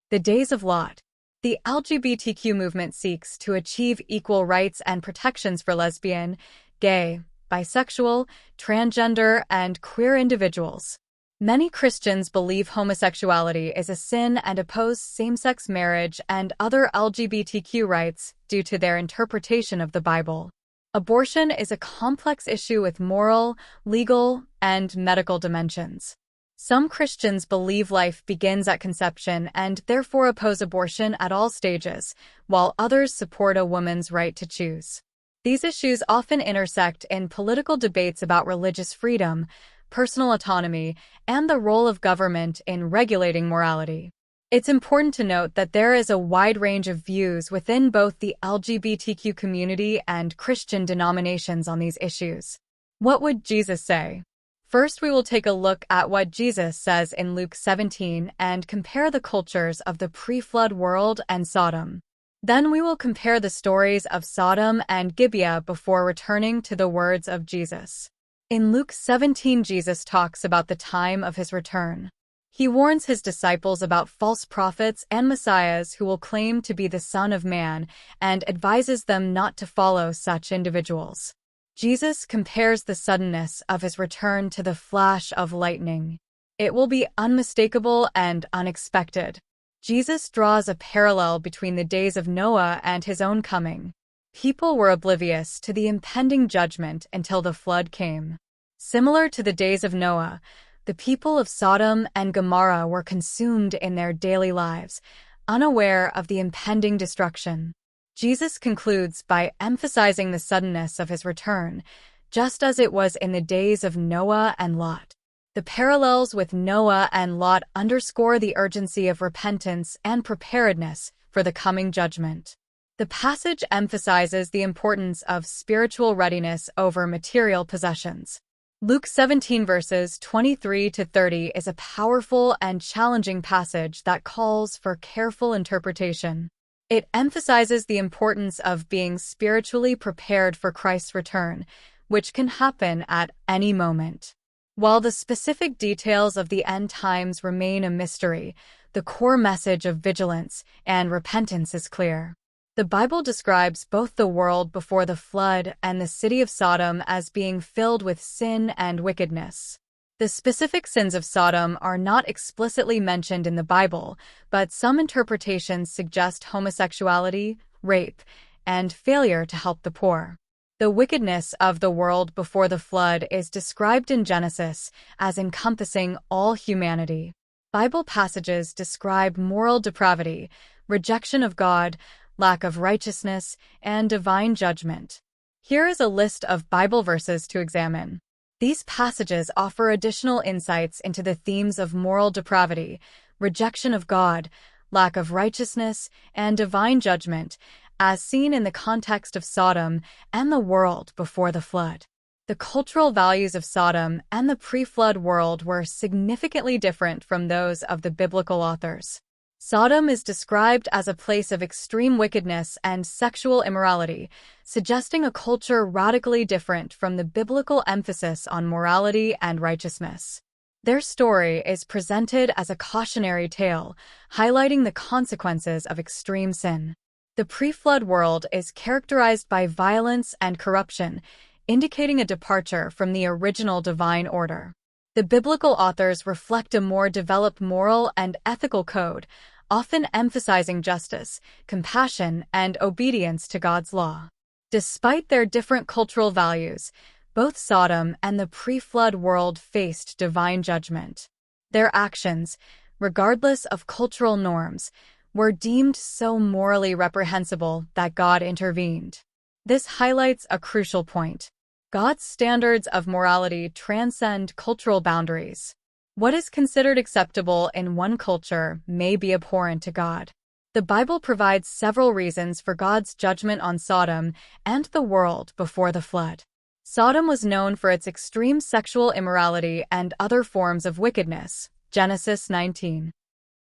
The Days of Lot. The LGBTQ movement seeks to achieve equal rights and protections for lesbian, gay, bisexual, transgender, and queer individuals. Many Christians believe homosexuality is a sin and oppose same-sex marriage and other LGBTQ rights due to their interpretation of the Bible. Abortion is a complex issue with moral, legal, and medical dimensions. Some Christians believe life begins at conception and therefore oppose abortion at all stages, while others support a woman's right to choose. These issues often intersect in political debates about religious freedom, personal autonomy, and the role of government in regulating morality. It's important to note that there is a wide range of views within both the LGBTQ community and Christian denominations on these issues. What would Jesus say? First, we will take a look at what Jesus says in Luke 17 and compare the cultures of the pre-flood world and Sodom. Then we will compare the stories of Sodom and Gibeah before returning to the words of Jesus. In Luke 17, Jesus talks about the time of his return. He warns his disciples about false prophets and messiahs who will claim to be the Son of Man and advises them not to follow such individuals. Jesus compares the suddenness of his return to the flash of lightning. It will be unmistakable and unexpected. Jesus draws a parallel between the days of Noah and his own coming. People were oblivious to the impending judgment until the flood came. Similar to the days of Noah, the people of Sodom and Gomorrah were consumed in their daily lives, unaware of the impending destruction. Jesus concludes by emphasizing the suddenness of his return, just as it was in the days of Noah and Lot. The parallels with Noah and Lot underscore the urgency of repentance and preparedness for the coming judgment. The passage emphasizes the importance of spiritual readiness over material possessions. Luke 17 verses 23 to 30 is a powerful and challenging passage that calls for careful interpretation. It emphasizes the importance of being spiritually prepared for Christ's return, which can happen at any moment. While the specific details of the end times remain a mystery, the core message of vigilance and repentance is clear. The Bible describes both the world before the flood and the city of Sodom as being filled with sin and wickedness. The specific sins of Sodom are not explicitly mentioned in the Bible, but some interpretations suggest homosexuality, rape, and failure to help the poor. The wickedness of the world before the flood is described in Genesis as encompassing all humanity. Bible passages describe moral depravity, rejection of God, lack of righteousness, and divine judgment. Here is a list of Bible verses to examine. These passages offer additional insights into the themes of moral depravity, rejection of God, lack of righteousness, and divine judgment, as seen in the context of Sodom and the world before the flood. The cultural values of Sodom and the pre-flood world were significantly different from those of the biblical authors. Sodom is described as a place of extreme wickedness and sexual immorality, suggesting a culture radically different from the biblical emphasis on morality and righteousness. Their story is presented as a cautionary tale, highlighting the consequences of extreme sin. The pre-flood world is characterized by violence and corruption, indicating a departure from the original divine order. The biblical authors reflect a more developed moral and ethical code, often emphasizing justice, compassion, and obedience to God's law. Despite their different cultural values, both Sodom and the pre-flood world faced divine judgment. Their actions, regardless of cultural norms, were deemed so morally reprehensible that God intervened. This highlights a crucial point. God's standards of morality transcend cultural boundaries. What is considered acceptable in one culture may be abhorrent to God. The Bible provides several reasons for God's judgment on Sodom and the world before the flood. Sodom was known for its extreme sexual immorality and other forms of wickedness. Genesis 19.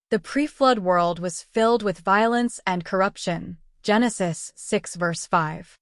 The pre-flood world was filled with violence and corruption. Genesis 6 verse 5.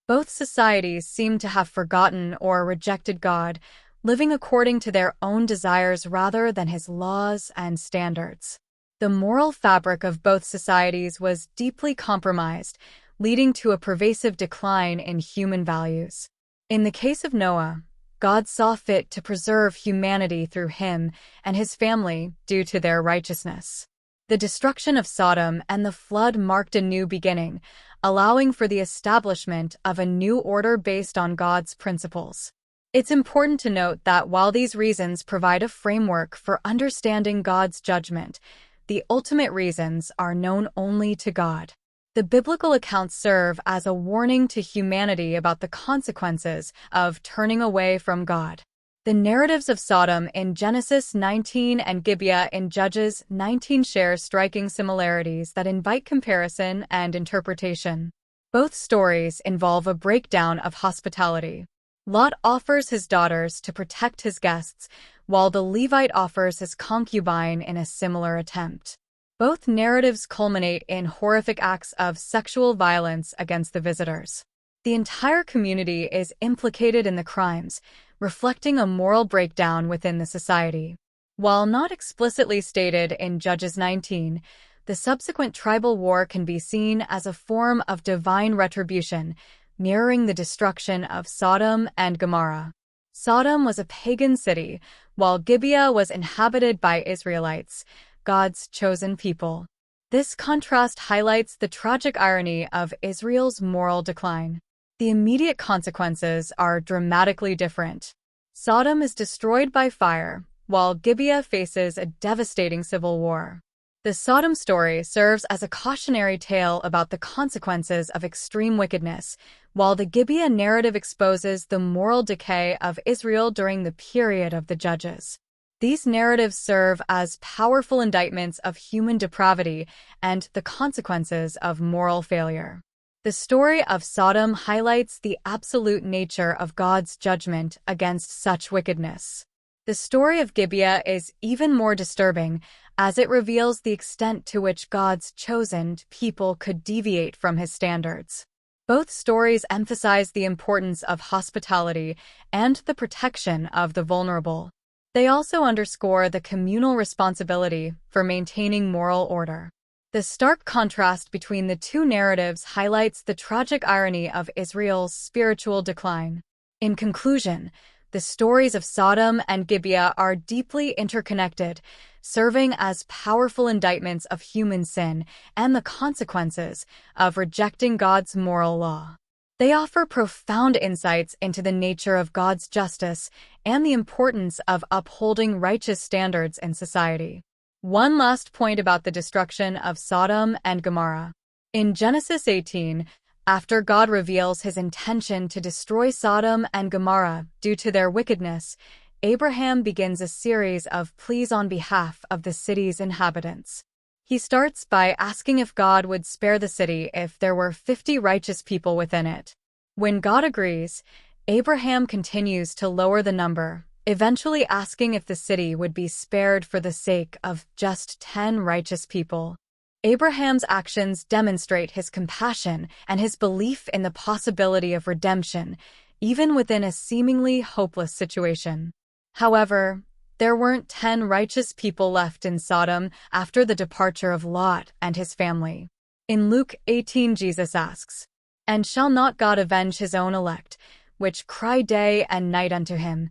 Both societies seem to have forgotten or rejected God, living according to their own desires rather than his laws and standards. The moral fabric of both societies was deeply compromised, leading to a pervasive decline in human values. In the case of Noah, God saw fit to preserve humanity through him and his family due to their righteousness. The destruction of Sodom and the flood marked a new beginning, allowing for the establishment of a new order based on God's principles. It's important to note that while these reasons provide a framework for understanding God's judgment, the ultimate reasons are known only to God. The biblical accounts serve as a warning to humanity about the consequences of turning away from God. The narratives of Sodom in Genesis 19 and Gibeah in Judges 19 share striking similarities that invite comparison and interpretation. Both stories involve a breakdown of hospitality. Lot offers his daughters to protect his guests, while the Levite offers his concubine in a similar attempt. Both narratives culminate in horrific acts of sexual violence against the visitors. The entire community is implicated in the crimes, reflecting a moral breakdown within the society. While not explicitly stated in Judges 19, the subsequent tribal war can be seen as a form of divine retribution, mirroring the destruction of Sodom and Gomorrah. Sodom was a pagan city, while Gibeah was inhabited by Israelites, God's chosen people. This contrast highlights the tragic irony of Israel's moral decline. The immediate consequences are dramatically different. Sodom is destroyed by fire, while Gibeah faces a devastating civil war. The Sodom story serves as a cautionary tale about the consequences of extreme wickedness, while the Gibeah narrative exposes the moral decay of Israel during the period of the Judges. These narratives serve as powerful indictments of human depravity and the consequences of moral failure. The story of Sodom highlights the absolute nature of God's judgment against such wickedness. The story of Gibeah is even more disturbing, as it reveals the extent to which God's chosen people could deviate from his standards. Both stories emphasize the importance of hospitality and the protection of the vulnerable. They also underscore the communal responsibility for maintaining moral order. The stark contrast between the two narratives highlights the tragic irony of Israel's spiritual decline. In conclusion, the stories of Sodom and Gibeah are deeply interconnected, serving as powerful indictments of human sin and the consequences of rejecting God's moral law. They offer profound insights into the nature of God's justice and the importance of upholding righteous standards in society. One last point about the destruction of Sodom and Gomorrah. In Genesis 18, after God reveals his intention to destroy Sodom and Gomorrah due to their wickedness, Abraham begins a series of pleas on behalf of the city's inhabitants. He starts by asking if God would spare the city if there were 50 righteous people within it. When God agrees, Abraham continues to lower the number, eventually asking if the city would be spared for the sake of just 10 righteous people. Abraham's actions demonstrate his compassion and his belief in the possibility of redemption, even within a seemingly hopeless situation. However, there weren't 10 righteous people left in Sodom after the departure of Lot and his family. In Luke 18, Jesus asks, "And shall not God avenge his own elect, which cry day and night unto him,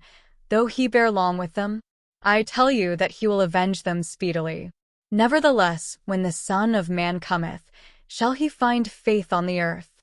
though he bear long with them? I tell you that he will avenge them speedily. Nevertheless, when the Son of Man cometh, shall he find faith on the earth?"